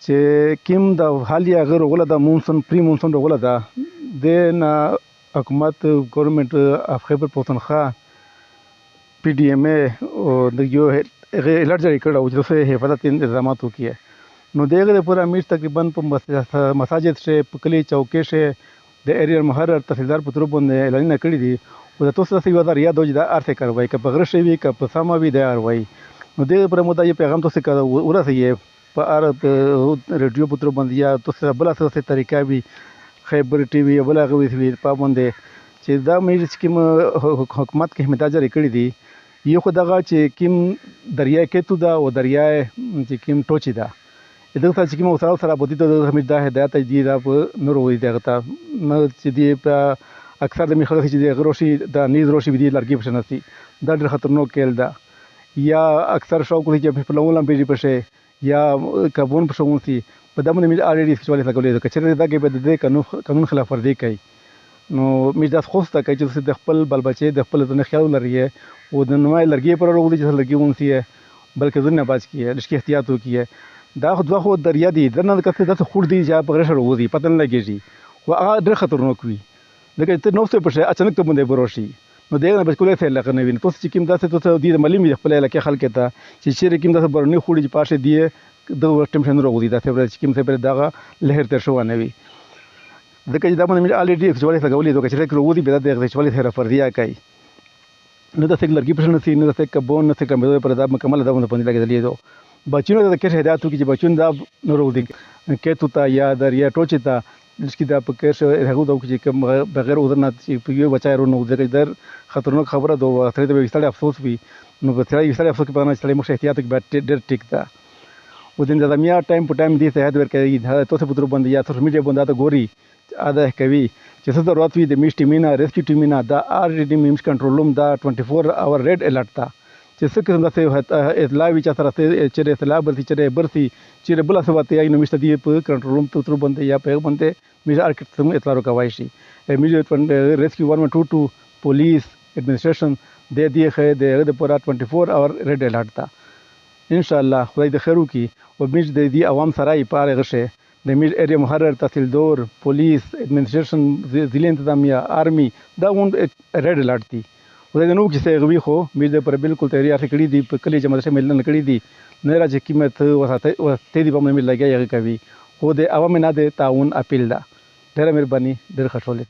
چې کوم د حالیه غیر غوله د مونسون پری مونسون غوله ده د نه حکومت ګورنمنت اف خیبر پختونخوا پی ډی ایم ای او د یو الرټ جاری کړی و چې دوی حفاظت انتظامات وکړي نو د هغې دپاره امیر تقریبا په مساجد شي په کلي چوکۍ شي د ایریا محرر تحصیلدار په طرف باندې اعلانونه کړي دي او د تاسو داسې یوه ده ریاد و چې دا هر څه کاروي که په غره شوي وي که په سمه وي دا اروي نو د هغې دپاره مو دا یو پیغام تاسو ته ورسوي په هر ریډیو په طرف باندې یا تاسو سره بله څه طریقه وي خیبر ټي وي یا بله هغه وي په باندې چې دا امیر چې کوم حکومت کې همدا جاري کړي دي یو خو دغه چې کوم دریای کیتو ده او دریای چې کوم ټوچي ده دغه ته چې کوم سره سره بودی ته همیر دا هدایت دی دا په نور وي دغه ته نه چې دی په اکثر د میخه چې د غروشي د نیز روشي دی لرګي پښنه سي دا ډېر خطرناک کېل ده یا اکثر شوق لري چې په لون لمبې پښه یا کابون پښون سي په دمن مې اړې سوالې لګولې ده کچره دا کې به د قانون خلاف ورزي کوي نو مې دا خوسته کوي چې د خپل بل بچي د خپل ځنه خیال لري او د نوای لرګي پر وروغلي چې لرګي ونسي بلکې ځنه باج کیه لږ احتیاط وکړي دا خو دوه دریا دي درنه کته د خور دي چې په غره وروزي پته نه لګيږي خو هغه ډېر خطرناک وي لکه ته نو څه پښه اچانک ته باندې بروشي نو دغه به کولای څه لکه نه ویني تاسو چې کوم داسې ته د ملي مې خپل علاقې خلک ته چې شیر کوم داسې برني خوړي پاشه دی د ټیم شنو وروزي دا څه چې کوم څه پر دغه لهر تر شو نه وي ځکه چې دا باندې الریډي اکچوالي څنګه ولې چې وروزي به د اکچوالي سره فرضیا کوي نو د څنګه لرګي پښنه سي نو د څنګه کبون نه څنګه پر دا مکمل دا باندې لګیدلی دو بچونو د کښ هدایت وکړي چې بچون دا نورو دي کېتو ته یا دریا ټوچي ته چې دا په کښ هغه دا چې کوم بغیر عذر نه چې یو بچای ورو نو در خطرناک خبره دوه سره د وستړي افسوس وي نو په سره وستړي افسوس کې په نه چې مخ احتیاط کې ډېر ټیک ده او د نظامیه ټایم په ټایم دې ته هدا ورکړي تاسو په تر باندې یا سوشل میډیا باندې دا ګوري اده کوي چې څه ضرورت وي د میش ټیمینا ریسکیو ټیمینا دا آلریډي میمز کنټرول روم دا 24 اور ریډ الرټ تا چې څه کوم داسې اطلاع وي چې سره چې اطلاع برسي چې برسي چې بل څه وته یا نو مشته دی په کنټرول روم ته تر باندې یا په باندې میز ارکټ سم اطلاع ورکوي شي میډیا ریسکیو 112 پولیس ایڈمنسټریشن د دې خې د پورا 24 اور ریډ الرټ تا ان شاء الله خدای د خیر وکي او میز د دې عوام سره یې پاره غشه د میز ایریا محرر تحصیلدار پولیس ایڈمنسټریشن ضلع انتظامیه آرمی دا غون ریډ الرټ دي خدای د نو کې څه غوي خو میز پر بالکل تیاری کړی دی په کلی جمع شامل نه کړی دی نه راځي قیمت وساته او ته دی په مې لګیا یې کوي خو د عوام نه د تعاون اپیل ده ډېر مهرباني ډېر خوشاله